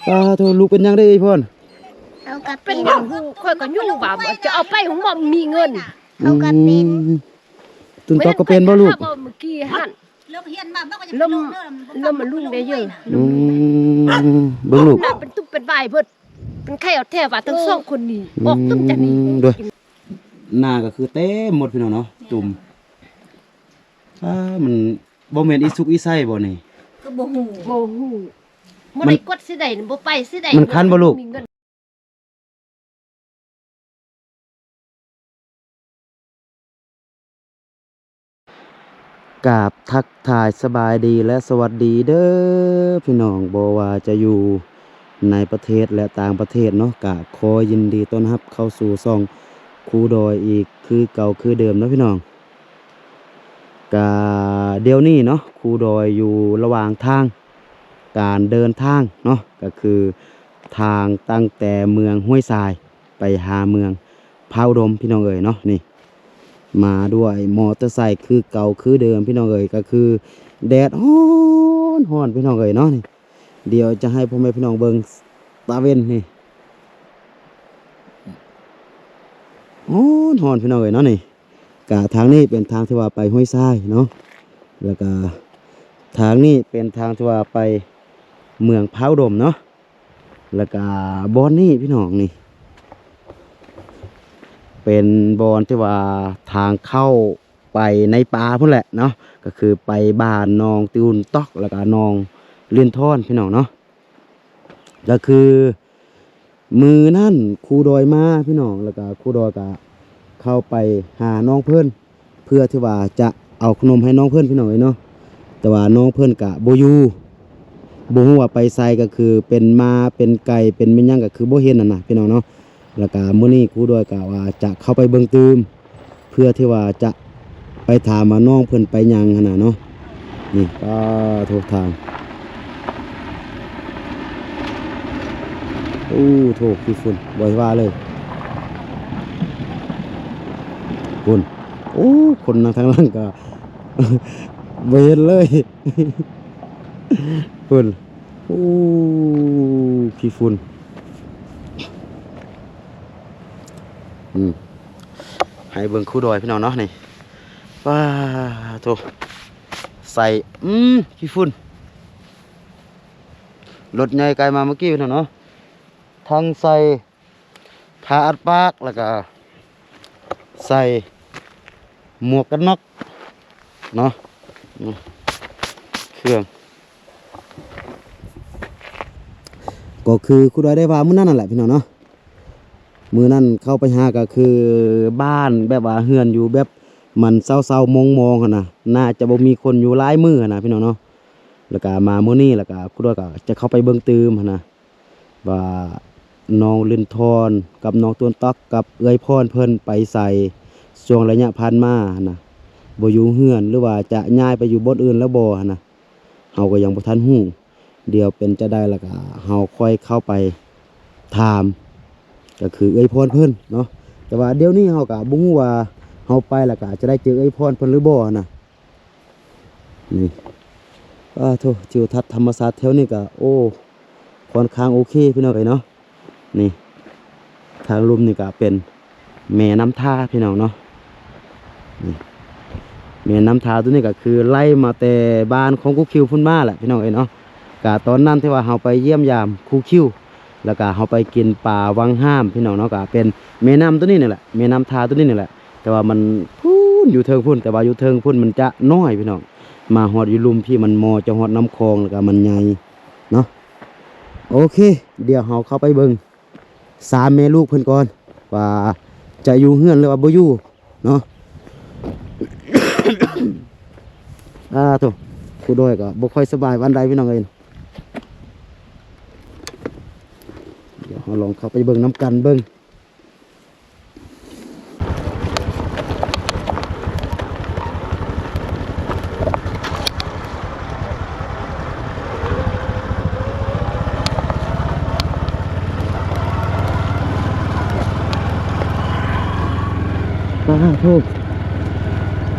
โทลูกเป็นยังได้อีพ่นเอากระเป็ เป็น นอย่างหูค่อยก็ยุ่งว่าจะเอาไปของบ่มีเงิน เอากระเป็น ตุนตอกก็เป็นบ่ลูก เมื่อกี้หั่น เลิกเฮียนมาบ้างก็จะ เริ่มมันรุ่งได้เยอะ เบิ่งลูก น่ะเป็นตุ๊บเป็นใบเพิ่นเป็นไข่เอาแท้ว่าทั้งสองคนนี้ออกตุ้มจากนี้ ด้วยหน้าก็คือเต็มหมดพี่น้องเนาะตุ่มมันบ่แม่นอีสุกอีไส้บ่นี่ ก็บ่ฮู้ โอ้โหบ่ได้กดสิได้บ่ไปสิได้ มันคันบ่ลูก มีเงิน กราบทักทายสบายดีและสวัสดีเด้อพี่น้องบ่ว่าจะอยู่ในประเทศและต่างประเทศเนาะกะขอยินดีต้อนรับเข้าสู่ช่องครูดอยอีกคือเก่าคือเดิมเนาะพี่น้องกะเดี๋ยวนี้เนาะครูดอยอยู่ระหว่างทางการเดินทางเนาะก็คือทางตั้งแต่เมืองห้วยทรายไปหาเมืองพระอุดมพี่น้องเอ๋ยเนาะนี่มาด้วยมอเตอร์ไซค์คือเก่าคือเดิมพี่น้องเอ๋ยก็คือแดดฮ้อนพี่น้องเอ๋ยเนาะนี่เดี๋ยวจะให้พ่อแม่พี่น้องเบิ่งตาเว้นนี่ฮ้อนพี่น้องเอ๋ยเนาะนี่กะทางนี้เป็นทางที่ว่าไปห้วยทรายเนาะแล้วก็ทางนี้เป็นทางที่ว่าไปเมืองพระอุดมเนาะแล้วก็บอนนี่พี่น้องนี่เป็นบอนที่ว่าทางเข้าไปในป่าพุ่นแหละเนาะก็คือไปบ้านนองติวลตอกแล้วก็นองเลียนท่อนพี่น้องเนาะก็คือมือนั่นครูดอยมาพี่น้องแล้วก็ครูดอยก็เข้าไปหาน้องเพื่อนเพื่อที่ว่าจะเอาขนมให้น้องเพื่อนพี่น้องเนาะแต่ว่าน้องเพื่อนกะโบยูบ่ฮู้ว่าไปไสก็คือเป็นมาเป็นไก่เป็นแม่นยังก็คือบ่เห็นนั่นน่ะพี่น้องเนาะแล้วก็มื้อนี้ครูด้วยก็ว่าจะเข้าไปเบิ่งตืมเพื่อที่ว่าจะไปถามว่าน้องเพิ่นไปยังหั่นน่ะเนาะนี่ก็ทุกทางโอ้โถขี้ฝุ่นบ่ว่าเลยฝุ่นโอ้คนนั่งทางหลังก็ บ่เห็นเลยฝุ่นโอ้ขี้ฝุ่นให้เบิ่งคู่ดอยพี่น้องเนาะนี่ว้าโถใส่ขี้ฝุ่นรถใหญ่ไกลมาเมื่อกี้พี่น้องเนาะทั้งใส่ผ้าอัดปากแล้วก็ใส่หมวกกันน็อกเนาะเครื่องก็คือครูดอยได้ว่ามื้อนั้นนั่นแหละพี่น้องเนาะมื้อนั้นเข้าไปหาก็คือบ้านแบบว่าเฮือนอยู่แบบมันเศร้าๆมองๆหั่นน่ะน่าจะบ่มีคนอยู่หลายมื้อหั่นน่ะพี่น้องเนาะแล้วก็มามื้อนี้แล้วก็ครูดอยก็จะเข้าไปเบิ่งตืมหั่นน่ะว่าน้องลินทอนกับน้องต้นตักกับเอื้อยพรเพิ่นไปใส่ช่วงระยะผ่านมาหั่นน่ะบ่อยู่เฮือนหรือว่าจะย้ายไปอยู่บ่อนอื่นแล้วบ่หั่นน่ะเฮาก็ยังบ่ทันฮู้เดี๋ยวเป็นจะได้แล้วก็เฮาค่อยเข้าไปถามก็คือเอ้ยพรเพิ่นเนาะแต่ว่าเดี๋ยวนี้เฮาก็บ่ฮู้ว่าเฮาไปแล้วก็จะได้เจอเอ้ยพรเพิ่นหรือบ่นะนี่โธ่ทิวทัศน์ธรรมศาสตร์แถวนี้ก็โอ้ค่อนข้างโอเคพี่น้องเอ้ยเนาะนี่ทางลุ่มนี่ก็เป็นแม่น้ำท่าพี่น้องเนาะนี่แม่น้ำท่าตัวนี้ก็คือไล่มาแต่บ้านของครูคิวพุ่นมาแหละพี่น้องเอ้ยเนาะกะตอนนั้นที่ว่าเฮาไปเยี่ยมยามครูคิวแล้วก็เฮาไปกินปลาวังห้ามพี่น้องเนาะก็เป็นแม่น้ำตัวนี้นี่แหละแม่น้ำทาตัวนี้นี่แหละแต่ว่ามันพุ่นอยู่เทิงพุ่นแต่ว่าอยู่เทิงพุ่นมันจะน้อยพี่น้องมาฮอดอยู่ลุมพี่มันมอจะฮอดน้ำคลองแล้วก็มันใหญ่เนาะโอเคเดี๋ยวเฮาเข้าไปเบิ่ง3แม่ลูกเพิ่นก่อนว่าจะอยู่เฮือนหรือว่าบ่อยู่เนาะ โธ่ครูดอยก็บ่ค่อยสบายวันใดพี่น้องเอ้ยเดี๋ยวเราลองเข้าไปเบิ่งน้ำกันเบิ่งโธ่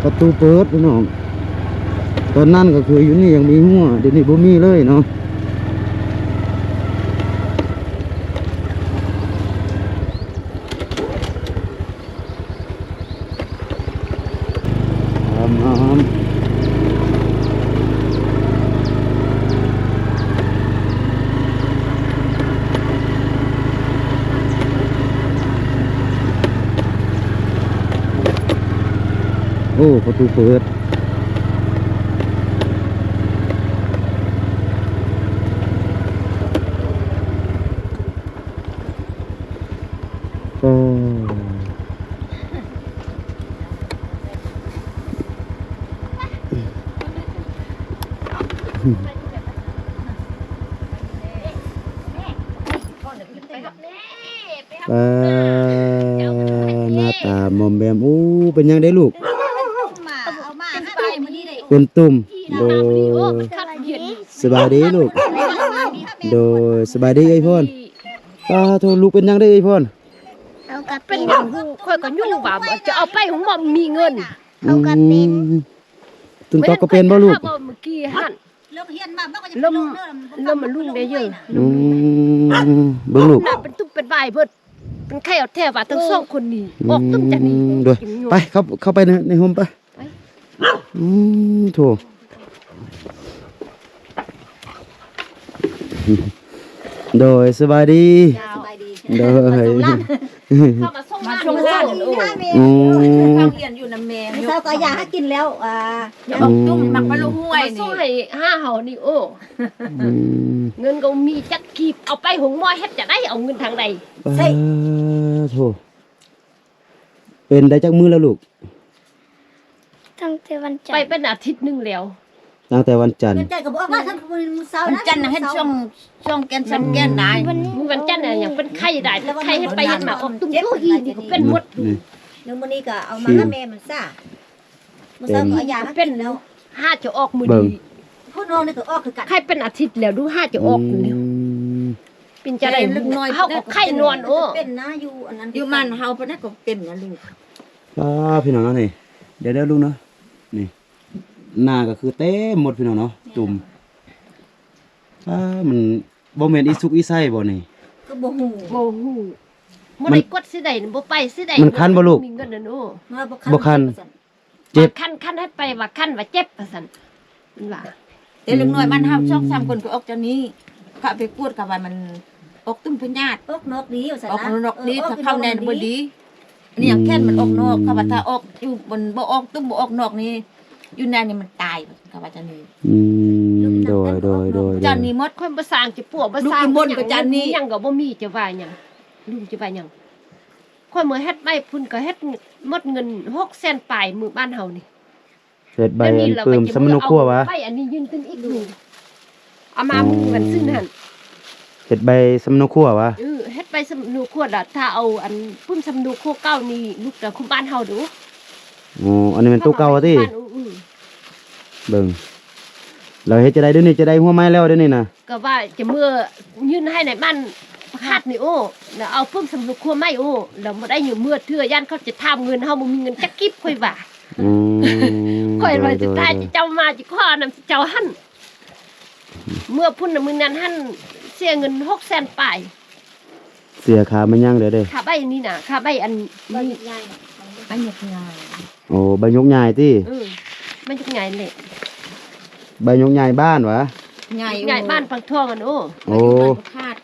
ประตูเปิดพี่น้องตอนนั้นก็คืออยู่นี่ยังมีหัวเดี๋ยวนี้บ่มีเลยเนาะ โอ้ประตูเปิดโอ้หน้าตามอมแบมอู้เป็นยังได้ลูก เอามาให้ไปมื้อนี้ได้ เป็นตุ่มโดย คัดเย็น สบายดีลูก โดยสบายดีไอ้พ่นโทรลูกเป็นยังได้ไอ้พ่น เอากระ เป็ เป็น น อย่างหูค่อยก็ยุ่งว่าบ่จะเอาไปของบ่มีเงิน เอากระเป็น ตุนตอกก็เป็นบ่ลูก เมื่อกี้หั่น เลิกเฮียนมาบ่ก็จะ เริ่มมันรุ่งได้เยอะ เบิ่งลูก น่ะเป็นตุ้มเป็นใบเบิดเป็นไข้เอาแท้ว่าทั้งสองคนนี้ออกตุ้มจากนี้ โดยไปเข้าไปในโฮมไปโถโดยสบายดี สบายดี โดย เข้ามาส่ง มา มา ช่วง ส่ ล่าง ง โอ้ มา ข้าวเฮียนอยู่นำแม่เช้าก็อยากให้กินแล้วจุ่มมักมาลูกห้วย ส่ นี่ งให้ห้าเฮานี่โอ้เงินก็มีจักกีบเอาไปหงมอเฮ็ดจะได้เอาเงินทางใด โถเป็นได้จักมือแล้วลูก ตั้งแต่วันจัน ไป ทร์ เป็นอาทิตย์นึงแล้ว ตั้งแต่วันจันทร์ เงินใจก็บอกว่าท่านมื้อเช้านะจันทร์ให้ช่องแกนซ้ำแกนได้ มื้อวันจันทร์น่ะยังเป็นไข้ได้ไข้เฮ็ดไปเฮ็ดมาออกตุ้มตู้อีนี่ก็เป็นหมด นึงมื้อนี้ก็เอามาให้แม่มันซ่ามื้อเช้าก็อยากให้กินแล้ว ห้าจะออกมื้อ เบิ่ง นี้ ผู้น้องนี่ก็ออกคือกัน ไข้เป็นอาทิตย์แล้วดูห้าจะออกแล้วเป็นจะได้ ลึกน้อย เฮาก็ไข้นอนโอ้ เป็นนะอยู่อันนั้น อยู่มันเฮาปะนั้นก็เป็นนะลูก พี่น้องเนาะนี่เดี๋ยวลูกเนาะนี่หน้าก็คือเต็มหมดพี่น้องเนาะตุ่มมันบ่แม่นอีสุกอีไส้บ่นี่ ก็บ่ฮู้ บ่ฮู้บ่ได้กดสิได้บ่ไปสิได้ มันคันบ่ลูก มีเงินนั่นโอ้ มา บ่คัน เจ็บ คันให้ไปว่าคันว่าเจ็บว่าซั่นมันว่า แต่ลึกน้อยมันเฮาช่อง3คนก็ออกจากนี้ก็ไปกวดกับว่ามันออกตุ้มพญาติ ออกนอกดีว่าซั่น ออก นะ นอกนี้ถ้าเข้าแนนบ่ดีอันนี้อย่างแค่นมันออกนอกค่ะว่าถ้าออกอยู่บนบ่ออกตุ้มบ่ออกนอกนี่อยู่แนนนี่มันตายค่ะว่าจันนี้ โดย จันนี้หมด ค่อยบ่สร้างจะปัวบ่สร้าง ลูกอีมนต์กับจันนี่ ยังก็บ่มีจะว่าหยังลุงจะว่าหยังค่อยมื้อเฮ็ดไม่พุ่นก็เฮ็ดหมดเงิน600,000ปลายมื้อบ้านเฮานี่ เฮ็ดใบอันปื้มสำนุกครัววะ ไปอันนี้ยืนตึงอีกหนึ่งเอามามึงกันซึ่งหั่น เฮ็ดใบสำนุกครัววะ เฮ็ดไปสำนูขวดอ่ะถ้าเอาอันพุ่มสำนูโคเก้านี่ลูกกับคุมบ้านเฮาดู อ๋ออันนี้มันตู้เก่าติ บ้านเบิ่งเราเฮ็ดจะได้เดี๋ยวนี้จะได้หัวไม้แล้วเดี๋ยวนี้น่ะ ก็ว่าจะเมื่อยื่นให้ในบ้านประคาดนี่โอ้แล้วเอาพุ่มสำนูครัวไม่โอ้แล้วบ่ได้อยู่เมื่อเทื่อย่านเขาจะทำเงินเฮาบ่มีเงินจักกิบค่อยว่า ค่อยว่าจะตายจะเจ้ามาจะข้อนำเจ้าหั่นเมื่อพุ่นน่ะมื้อนั้นหั่นเสียเงิน600,000ปลาย เสียขามันยังเด้อเด้ ค่าใบนี่น่ะค่าใบอัน บ่ นี้ ใหญ่ อันนี้ง่าย โอ้ใบยกใหญ่ติ มันจักไงแหละ ใบยกใหญ่บ้านวะ ง่าย ใหญ่บ้านปังทองอันโอ้ โอ้ คาด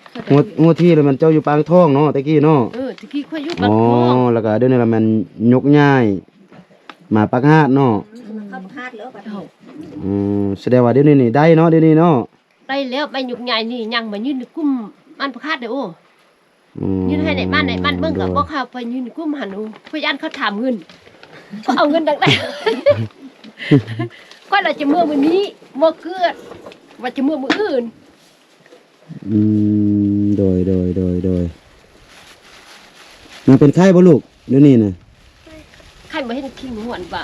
งวดที่แล้วมันเจ้าอยู่ปางทองเนาะตะกี้เนาะ ตะกี้ค่อยอยู่ปั อ๋ ง อ ทอง แล้วก็เดี๋ยวนี้ละมันยกใหญ่มาปักฮาดเนาะ เข้าคาดแล้วบัดนี้ แสดงว่าเดี๋ยวนี้นี่ได้เนาะเดี๋ยวนี้เนาะ ได้แล้วใบหยุกใหญ่นี่ยังมายืนกุ้มมันประคาดเด้อโอ้ อืม ยืนให้ในบ้านเบิ่งก็บ่เข้าไปยืนกุ้มหันโอ้เพื่อย่านเขาถามเงินก็เอาเงินดังได้ ก็เราจะเมื่อมื้อนี้บ่เกิดว่าจะเมื่อมื้ออื่น โดยมันเป็นไข้บ่ลูกเดี๋ยวนี้น่ะ ใครบ่เห็นขี้หวนบ่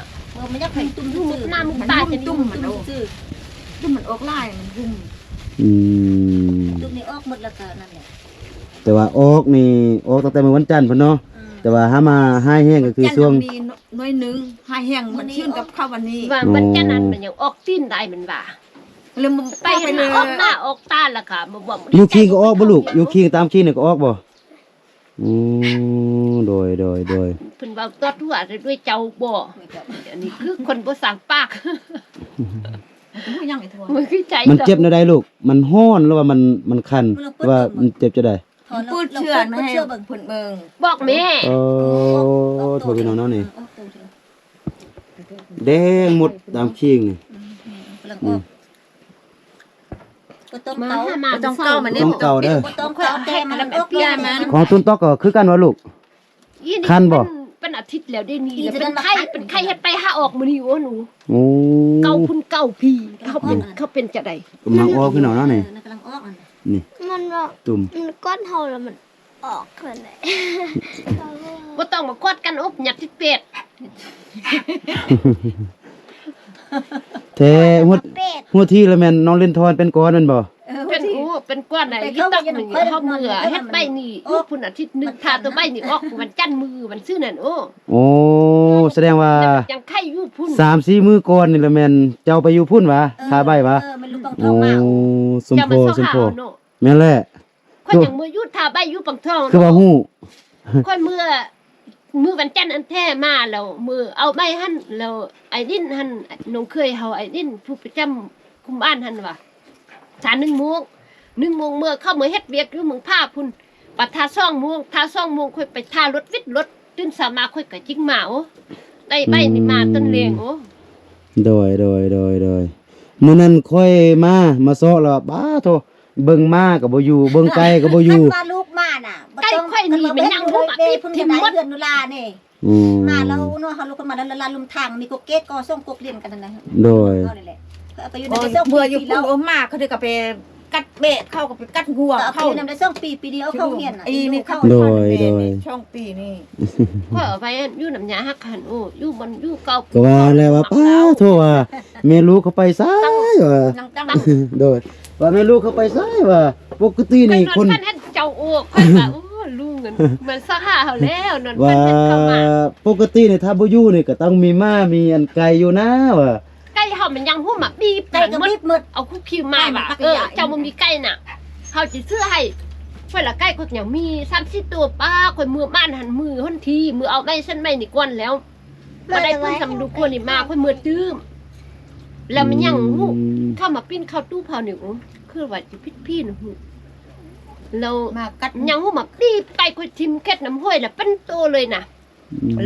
มันอยากให้ตุ้ม ดูมุดหน้ามุด มัน ตา ตาย จะ จะ นี่ ตุ้มมันเอาตุ้มมันออกลายมันหุ้ม อืม ตุ้มนี่ออกหมดแล้วก็นั่นแหละ แต่ว่าออกนี่ออกตั้งแต่มื้อวันจันทร์พุ่นเนาะแต่ว่าหามาให้แห้งก็คือช่วง มีน้อยนึงหายแห้งมันชื่นกับข้าววันนี้ ว่ามันจะนั้นมันยังออกตีนได้มันว่า เลยมัน ไปเห็นมาออกหน้าออกตาแล้วค่ะมาบอก อยู่คิงก็ออกบ่ลูกอยู่คิงตามคิงนี่ก็ออกบ่โดย เพิ่นเว้าตอดหัวด้วยเจ้าบ่อันนี้คือคนบ่สร้างปาก มันยังไอ้ทวน มันคือใจ มันเจ็บในใดลูกมันฮ้อนหรือว่ามันคันหรือว่ามันเจ็บจะได้ พูดเชื่อไม่ให้เพิ่นเบิ่ง บอกแม่ โทรพี่น้องเนาะนี่ แดงหมดตามคิงนี่ กำลังออกก็ต้อง มา เกา ให้มา บ่ต้องเก้ามัน ต้องเก่าเด้อ ก็ต้องเกาแต่มันออก เปรี้ยวมัน ของตุนตอกก็คือกันวะลูก อี คันบ่ เป็นอาทิตย์แล้วได้นี่แล้วเป็นไข้เฮ็ดไปหาออกมื้อนี้โอ้หนู โอ้ เก่าคุณเก่าพี่เขาเป็นจะได กำลังออกพี่น้องเนาะนี่ กำลังออกอ่ะ นี่ มันว่า ตุ่ม มันก้อนเท่าแล้วมันออกเท่าไหร่ บ่ต้องมากอดกันอบหยัดที่เป็ด แท้หัว เป็ด หัวที่ละแม่นน้องเล่นทอนเป็นก้อนแม่นบ่ เป็นก้อนไหนที่ต้องมันเฮามือเฮ็ดใบนี่ลูกพุ่นอาทิตย์นึงถ้าตัวใบนี่ออกวันจันทร์มือวันซื่อนั่นโอ้ โอ้แสดงว่า ยังไข่อยู่พุ่น 3-4 มื้อก่อนนี่ละแม่นเจ้าไปอยู่พุ่นวะทาใบวะ มันลูกต้อง โอ้ เท่ามา สม จะ โพ มา สมโพ เนาะ แม่นแหละ ค่อยยังมืออยู่ถ้าใบอยู่ปังทอง คือว่าฮู้ ค่อยมือวันจันทร์อันแท้มาแล้วมือเอาใบหั่นแล้วไอ้ดินหั่นน้องเคยเฮาไอ้ดินผู้ประจำคุมบ้านหั่นว่าสา1 โมงเมื่อเข้ามือเฮ็ดเวียกอยู่เมืองผ้าพุ่นปัดทา2 โมงค่อยไปทารถวิทย์รถตื่นสามาค่อยก็จิกมาโอ้ได้ใบนี่มาต้นเลงโอ้ โดยมื้อนั้นค่อยมาซ้อแล้วบ้าโทเบิ่งมาก็บ่อยู่เบิ่งไกลก็บ่อยู่ ว่าลูกมาน่ะ ใกล้ค่อยนี่มันยังรู้มา เด้ ปี พุ่น ทิ ที่ ม ไหน หมด เดือนนุลานี่ อืม มาแล้วเนาะเฮาลูกกันมาแล้วละลุมทางมีกกเกตก็ส่งกกเรียนกันนั่นนะ โดย เอานี่แหละเอาไปอยู่ใน โอ้ย ส่ง เบื่ออยู่ ปี พุ่ แล้ น ว โอมากเขาเด้ก็ไปกัดเบะเข้าก็ไปกัดงัว เอาไป เข้า อยู่ในส่งปีเดียวเข้าเฮียนน่ะ อีนี่เข้า โดย ช่องปีนี่ ค่อยเอาไปอยู่น้ำยาฮักหันโอ้อยู่มันอยู่เก่า ก็ว่าแล้วว่าป้าโทว่าแม่ลูกเขาไปซ้ายว่า นังตั้ง โดยว่าแม่ลูกเขาไปซ้ายว่าปกติ ไป นี่ นอน คน พันให้เจ้าโอ้ค่อยว่าโอ้ลุงเงินมันซะหาเขาแล้วนอนพั ว่าน ให้เข้ามา ปกตินี่ถ้าบ่อยู่นี่ก็ต้องมีม้ามีอันไก่อยู่นะว่า ใกล้เฮามันยังหู้มาบีบ ไก่ มัน ก็ หมด รีบหมด เอาคุกคิวมา ไก่มัน ว่า ปัก เออ ใหญ่ เจ้าบ่มีไก่น่ะเฮาสิซื้อให้เพิ่นละไก่ก็ยังมี3-4ตัวป้าค่อยมือบ้านหันมือหนทีมือเอาไม้เส้นไม้นี่ก่อนแล้วบ่ได้เพิ่นสำดูกวนนี่มาค่อยมือตื้มแล้วมันยังหู้เข้ามาปิ้นเข้าตู้เผานี่โอ้คือว่าสิพิษพี่น่ะหูแล้ว มากัด ยังหู้มาปีบไก่ค่อยทิ่มแค่น้ำห้วยน่ะเป็นโตเลยน่ะ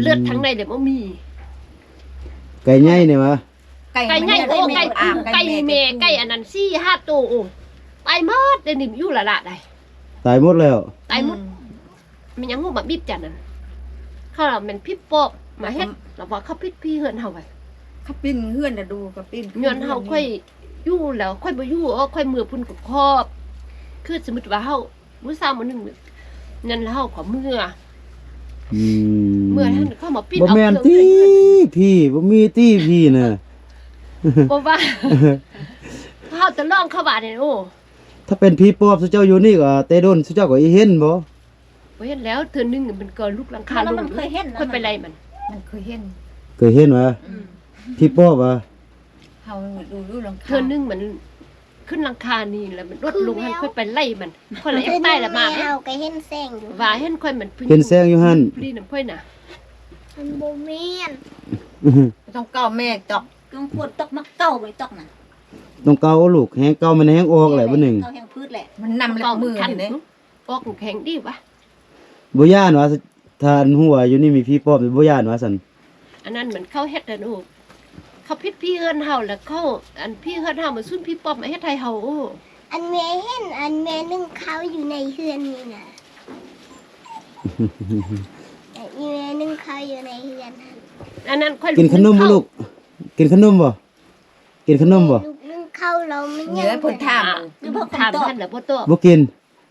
เลือดทั้งในเลยบ่มี ไก่ใหญ่นี่วะ ไก่ใหญ่โอ้ไก่คู่ไก่แม่ไก่อันนั้น4-5ตัวโอ้ตายหมดได้นี่อยู่ละได้ ตายหมดแล้ว ตายหมดมันยังหูมาบีบจันนั่นเขาเราเป็นพี่ปอบมาเฮ็ดเราว่าเขาพิษพี่เฮือนเฮาไว้ เขาปิ้นเฮือนน่ะดูก็ปิ้น ย้อนเฮาค่อยอยู่แล้วค่อยบ่อยู่ค่อยมือพุ่นกับครอบ คือสมมุติว่าเฮามื้อเช้ามื้อนึงนั่นแล้วเฮาขอมื้อ อืม เมื่อท่านเข้ามาปิ้น บ่ เอา แม่น เครื่ ติ อง พี่บ่มีติพี่น่ะ บ่ว่าเฮาจะลองเข้าบ้านนี่โอ้ ถ้าเป็นพี่ปอบสุเจ้าอยู่นี่ก็เตโดนสุเจ้าก็อีเห็นบ่ บ่เห็นแล้วเทื่อนึงมันก็ลุกหลังคา แล้ว ล มัน ง เคยเห็นนะ ค่อยไปไล่มัน มันเคยเห็น เคยเห็นวะพี่ปอบวะ เฮาดูหลังคา เทื่อนึงมันขึ้นหลังคานี่แล้วมันลดลงให้ค่อยไปไล่มันค่อยไล่ใต้ละมา แมวก็เห็นแสงอยู่ ว่าเห็นค่อยมัน เห็นแสงอยู่หั่น พลีน้ำค่อยน่ะ มันบ่แม่น ต้องเก้าแม่ตอก ต้องปวดตอกมักเก้าไปตอกน่ะ ต้องเกาเอาลูกแฮงเกามันแฮงออกแหละบ่หนึง เก้าแห่งพืชแหละ มันนำหลักมือ คัน นี่เด้ ออกแข็งดีวะ บ่ย่านว่าถ้าอันหัวอยู่นี่มีพี่ปอบบ่ย่านว่าซั่น อันนั้นเหมือนเขาเฮ็ดอันโอ้เขาพิษพี่เฮือนเฮาแล้วเขาอันพี่เฮือนเฮามาซุ่นพี่ป๊อบมาเฮ็ดไทยเฮาโอ้ อันแม่เห็นอันแม่นึ่งข้าวอยู่ในเฮือนนี่นะอีแม่นึ่งข้าวอยู่ในเฮือนน่ะ อันนั้นค่อย กินขนมบ่ลูกกินขนมบ่กินขนมบ่ ลูกนึ่งข้าวเรามัน เหนือเพิ่นถาม หรือพวก ถาม คำตอบ ท่านแล้วบ่ตอบ บ่กิน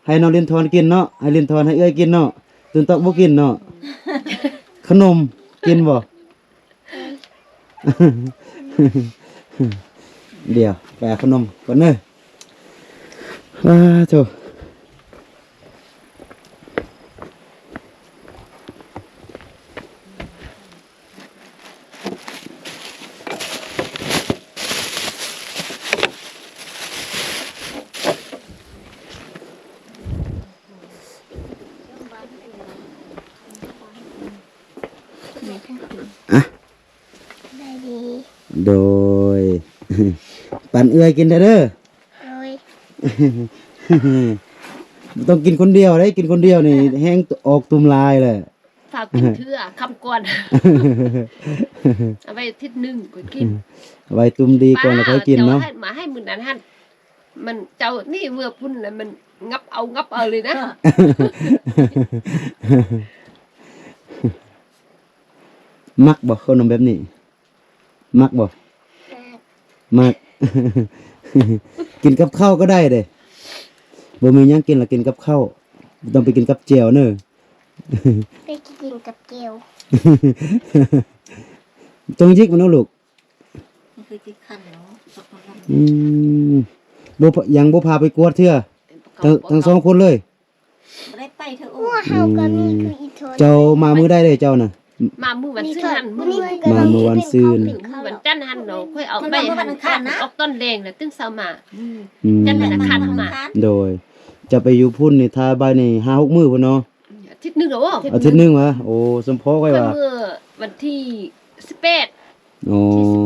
ให้น้องเรียนทอนกินเนาะให้เรียนทอนให้เอ้ยกินเนาะตื่นตอกบ่กินเนาะขนมกินบ่ เดี๋ยวไปเอาขนมก่อนเด้อโธ่ ได้ดี โดย ปันเอื้อยกินได้เด้อ โดย ต้องกินคนเดียวได้กินคนเดียวนี่แห้งออกตุ่มลายเลย สา ากินเถื่อคำก่อนเอาไปอาทิศหนึงก็กิน ไว้ตุ่มดีก่อนแล้วค่อยกินเนาะ จ้มาให้มื้อนั้นหั่นมันเจ้านี่เมื่อพุ่นแล้วมันงับเอาเลยนะ มักบ่ขนมแบบนี้ มักบ่มัก กินกับข้าวก็ได้เด้บ่มีหยังกินละกินกับข้าวบ่ต้องไปกินกับแจ่วเด้อ ไปกินกับเกลียว ต้องยิกมันเนาะลูก มันคือที่คันเนาะสักคนละ อืมยังบ่พาไปกวดเทื่อทั้งสองคนเลย บ่ได้ไปเถอะโอ้ หัวเฮาก็มีคืออีโทน เจ้ามามื้อได้เลยเจ้าน่ะ มามื้อวันซื่อหั่นมื้อ นี่ นี้ ก็ มาเมื่อวันซืน มื้อวันจันทร์หั่นเนาะค่อยเอาไปหั่นออกต้นแดงแล้วตึ้งเช้ามา อืม จันทร์ คันมา โดย จะไปอยู่พุ่นนี่ถ้าบายนี่5-6 มื้อพุ่นเนาะ อาทิตย์หนึงเหรอ อาทิตย์หนึงวะโอ้สมพอไว้ ค่อย ว่า เมื่อวันที่18 อ๋อ ที่19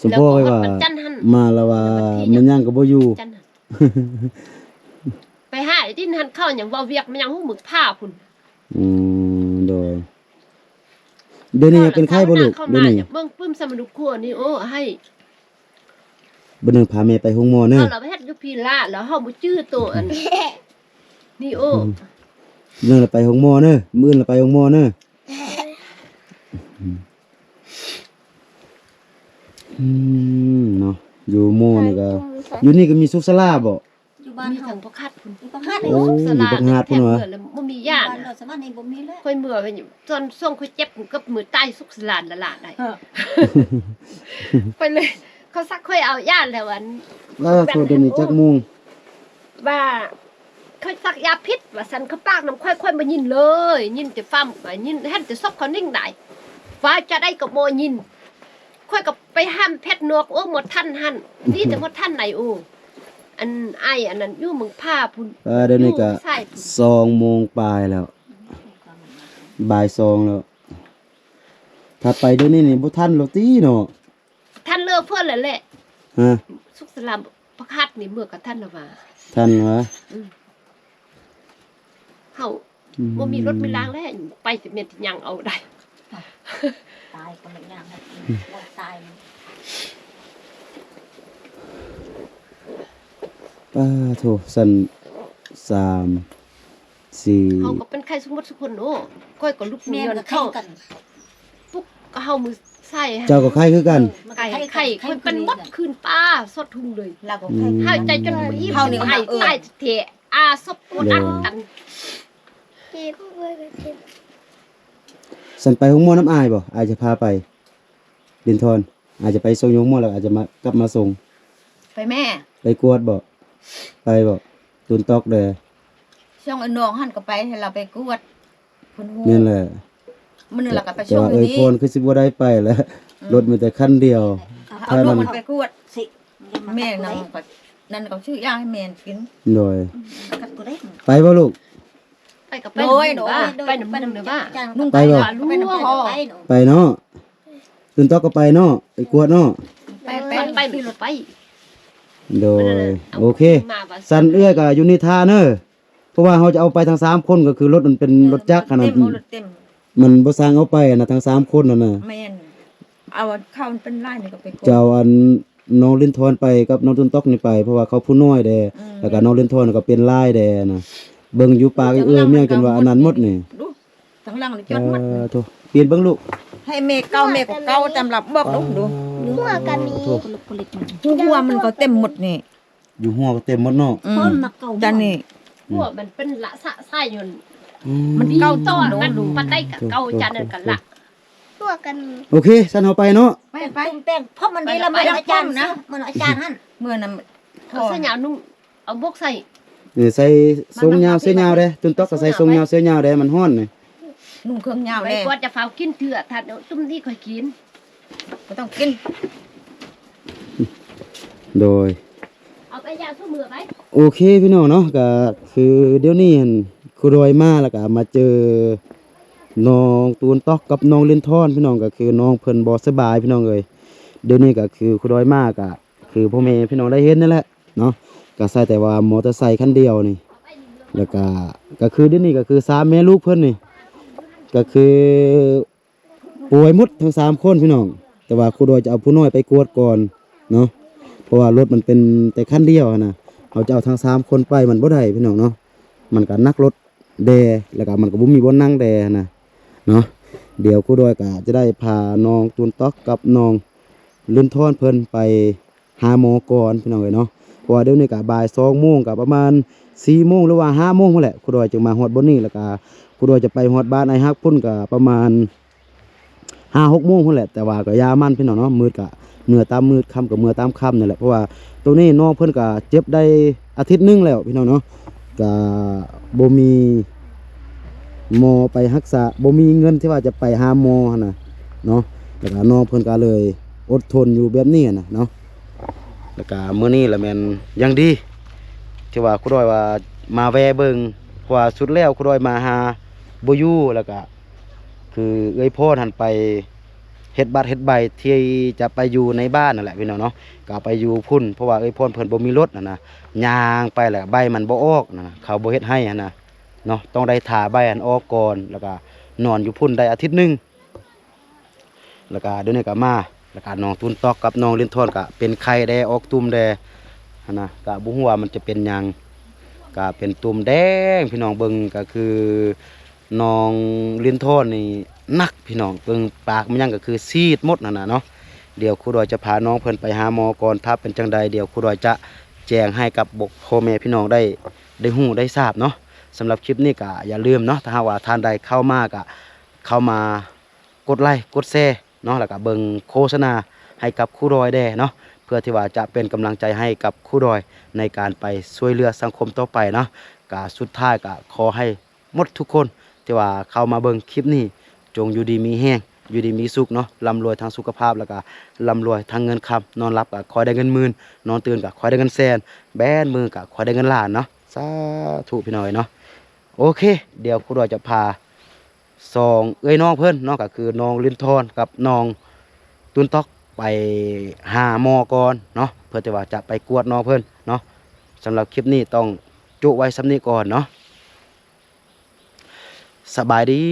สมพอไว้ว่า แล้วก็วันจันทร์หั่น มาแล้วว่า วันที่ มันยังก็บ่อยู่ จันทร์หั่นไปหาไอ้ที่หันเข้าหยังเว้าเวียกมันยังฮู้หมึกผ้าพุ่น อืมโดยเดี๋ยวนี้ยังเป็นไข้บ่ลูก เข้า เดี๋ยว มา นี้ อย่าเบิ่งปึ้มสมนุครัวนี่โอ้ให้ บ่นึงพาแม่ไปโรงหมอเด้อ เอาเราไปเฮ็ดอยู่พีละแล้วเฮาบ่จื้อตัวอัน นี่โอ้ เรื่องเราไปโรงหมอเด้อมื้อเราไปโรงหมอเด้ออืมเนาะอยู่หมอนี่ก็อยู่นี่ก็มีสุขศาลาบ่ อยู่บ้าน มี เฮา ทางบ่คัดพุ่น อยู่บ้านเฮา โอ้ ส อยู่บักหาดพุ่นวะ แล้วบ่มีญาติ บ้านเราสมานนี้บ่มีแล้ว ค่อยเมื่อไปอยู่ตอนช่วงค่อยเจ็บกูกับมือใต้สุขสลานละลาได้ไปเลย เขาซักค่อยเอาญาติแล้วอัน โทษเดี๋ยวนี้จักโมง ว่าเขาสักยาพิษว่าสันเขาปากน้ำค่อยๆมายินเลยยินแต่ฟ้ามยินแห่นแต่ซบเขานิ่งได้ฟ้าจะได้กับโมยินค่อยกับไปห้ามเพชรนวกโอ้หมดท่านหันนี่แต่หมดท่านไหนโอ้อันไออันนั้นอยู่เมืองผ้าพุ่น เดี๋ยวนี้ก็ อยู่ใส่พุ่น 2 โมงปลายแล้วบ่าย2แล้ว ถ้าไปเดี๋ยวนี้นี่บ่ทันแล้วติเนาะ ท่านเลิกเพื่อนแล้วแหละ ฮะ สุขสลามประคัดนี่เมื่อกับท่านละว่า ทันวะ เฮาบ่มีรถมีรางแล้วไปสิเม็ดยังเอาได้ ตายก็ไม่ยากครับบ่ตายมัน โทสั่น3 เฮา 4 ก็เป็นใครสมมุติสุคนโอ้ก้อยก็ลุก แม่ เมีย มัน น ก็เข้า เข้า กัน ปุ๊กก็เฮามือใส่ เจ้าก็ไข้คือกัน ไก่ไข่คนเป็นมดคืนป้าสดทุ่งเลย เราก็ไข้ หายใจจนอิ่ม เฮานี่ ไข่ เออ ใต้เถะอาซบกดอันตัน เจ็บเว้ยเจ็บ สันไปห้องหมอน้ำอายบ่อายจะพาไปดินทอนอาจจะไปส่งโยงหมอแล้วอาจจะมากลับมาส่ง ไปแม่ ไปกวดบ่ไปบ่ตุนตอกเด้อ ช่องไอ้น้องหั่นก็ไปให้เราไปกวดเพิ่นฮู้ นั่นแหละ มื้อนึงเราก็ไป แต่ ช่อง ว่า อยู่ เอ้ย นี่ พรคือสิบ่ได้ไปแล้วรถมีแต่คันเดียว เอาลูกมันไปกวด สิ แม่นำก็นั่นก็ชื่อยาให้แม่กิน โดย กัดกูได้ ไปบ่ลูก ไปกับไป โดย หนูว่าไปหนูหนูว่า นุ่ง ไปบ่ ลูกไปน้ำพ่อ ไปเนาะตุนตอกก็ไปเนาะไปกวดเนาะ ไปไป ไปหรือไป โดยโอเค มาว่า สันเอื้อก็อยู่ในท่าเด้อเพราะว่าเฮาจะเอาไปทั้ง3คนก็คือรถมันเป็นรถจักรขนาด เต็มรถเต็ม มันบ่สร้างเอาไปนะทั้ง3คนนั่นน่ะ แม่นเอาเข้ามันเป็นลายนี่ก็ไปกวด เจ้าอันน้องลินทอนไปกับน้องตุนตอกนี่ไปเพราะว่าเขาผู้น้อยแดแล้วก็น้องลินทอนก็เป็นลายแดนะเบิ่งอยู่ปากเอื้อเมียจนว่าอันนั้นหมดนี่ ดูทั้งหลังนี่จดหมด โธ่เปลี่ยนเบิ่งลูก ให้แม่เก่าแม่ก็เก่าตำรับบอกลูกดู หัวก็มี โธ่ คนลุกคนเล็กมัน หัวมันก็เต็มหมดนี่ อยู่หัวก็เต็มหมดเนาะ คนมาเก่า จานนี่ พวกมันเป็นละสะไส้ยน มัน เก้า เก่า ต่อ ต้อ กันปันได้กับเก้าจานนั่นกันละ หัวก็มี โอเคสันเฮาไปเนาะ ไปไป ตุ้มแป้งเพราะมันนี่ละมันอาจารย์นะมันอาจารย์หั่น เมื่อนั้น เอาเสื้อยาวนุ่งเอาบกใส่ นี่ใส่ทรงยาวเสื้อยาวเด้ตุนตอกก็ใส่ทรงยาวเสื้อยาวเด้มันร้อนนี่ นุ่งเครื่องยาว ไป แน่ กว่าจะเฝ้ากินเถื่อถ้าตุ้มนี่ค่อยกิน บ่ต้องกิน โดย เอาไปยาวสู้มือไป โอเคพี่น้องเนาะก็คือเดี๋ยวนี้หั่นครูรอยมาแล้วก็มาเจอน้องตูนตอกกับน้องลินทอนพี่น้องก็คือน้องเพิ่นบ่สบายพี่น้องเอ้ยเดี๋ยวนี้ก็คือครูรอยมาก็คือพ่อแม่พี่น้องได้เห็นนั่นแหละเนาะก็ใส่แต่ว่ามอเตอร์ไซค์คันเดียวนี่ แล้วก็คือเดี๋ยวนี้ก็คือ3แม่ลูกเพิ่นนี่ก็คือป่วยหมดทั้ง3คนพี่น้องแต่ว่าครูดอยจะเอาผู้น้อยไปกวดก่อนเนาะเพราะว่ารถมันเป็นแต่คันเดียวนะเอาจะเอาทั้ง3คนไปมันบ่ได้พี่น้องเนาะมันก็นักรถแดแล้วก็มันก็บ่มีบ่นั่งแดนะเนาะเดี๋ยวครูดอยก็จะได้พาน้องตูนต๊อกกับน้องลื่นทอนเพิ่นไปหาหมอก่อนพี่น้องเอ้ยเนาะเพราะว่าเดี๋ยวนี้ก็บ่าย2 โมงก็ประมาณ4 โมงหรือว่า5 โมงนั่นแหละครูดอยจึงมาฮอดบนนี้แล้วก็ครูดอยจะไปฮอดบ้านไอ้ฮักพุ่นก็ประมาณ5-6 โมงพุ่นแหละแต่ว่าก็ยามันพี่น้องเนาะมืดก็เมื่อตามมืดค่ำก็เมื่อตามค่ำนี่แหละเพราะว่าตรงนี้น้องเพิ่นก็เจ็บได้อาทิตย์หนึงแล้วพี่น้องเนาะก็บ่มีหมอไปรักษาบ่มีเงินที่ว่าจะไปหาหมอหั่นน่ะเนาะแล้วก็น้องเพิ่นก็เลยอดทนอยู่แบบนี้น่ะเนาะแล้วก็มื้อนี้ละแม่นยังดีที่ว่าครูดอยว่ามาแวะเบิ่งเพราะว่าสุดแล้วครูดอยมาหาบ่อยู่แล้วก็คือเอ้ยพ่อหันไปเฮ็ดบัตรเฮ็ดใบที่จะไปอยู่ในบ้านนั่นแหละพี่น้องเนาะก็ไปอยู่พุ่นเพราะว่าเอ้ยพ่อเพิ่นบ่มีรถนะย่างไปแหละใบมันบ่ออกนะเขาบ่เฮ็ดให้หั่นน่ะเนาะต้องได้ถ่าใบอันออกก่อนแล้วก็นอนอยู่พุ่นได้อาทิตย์หนึงแล้วก็เดี๋ยวนี้ก็มาแล้วก็น้องตุนตอกกับน้องลินทอนก็เป็นไข้แดออกตุ่มแดหั่นน่ะก็บ่ฮู้ว่ามันจะเป็นหยังก็เป็นตุ่มแดงพี่น้องเบิ่งก็คือน้องลินทอนนี่หนักพี่น้องเบิ่งปากมันยังก็คือซีดหมดนั่นน่ะเนาะเดี๋ยวครูดอยจะพาน้องเพิ่นไปหาหมอก่อนถ้าเป็นจังใดเดี๋ยวครูดอยจะแจ้งให้กับบกพ่อแม่พี่น้องได้ฮู้ได้ทราบเนาะสำหรับคลิปนี้ก็อย่าลืมเนาะถ้าหากว่าท่านใดเข้ามาก็เข้ามากดไลค์กดแชร์เนาะแล้วก็เบิ่งโฆษณาให้กับครูดอยแด่เนาะเพื่อที่ว่าจะเป็นกำลังใจให้กับครูดอยในการไปช่วยเหลือสังคมต่อไปเนาะก็สุดท้ายก็ขอให้หมดทุกคนที่ว่าเข้ามาเบิ่งคลิปนี้จงอยู่ดีมีแห้งอยู่ดีมีสุขเนาะร่ำรวยทางสุขภาพแล้วก็ร่ำรวยทางเงินคำนอนหลับก็ขอได้เงินหมื่นนอนตื่นก็ขอได้เงินแสนแบนมือก็ขอได้เงินล้านเนาะสาธุพี่น้อยเนาะโอเคเดี๋ยวครูดอยจะพาเอ้ยน้องเพิ่นเนาะก็คือน้องลินทอนกับน้องตุนตอกไปหาหมอก่อนเนาะเพื่อที่ว่าจะไปกวดน้องเพิ่นเนาะสำหรับคลิปนี้ต้องจุไว้สำนี้ก่อนเนาะสบายดี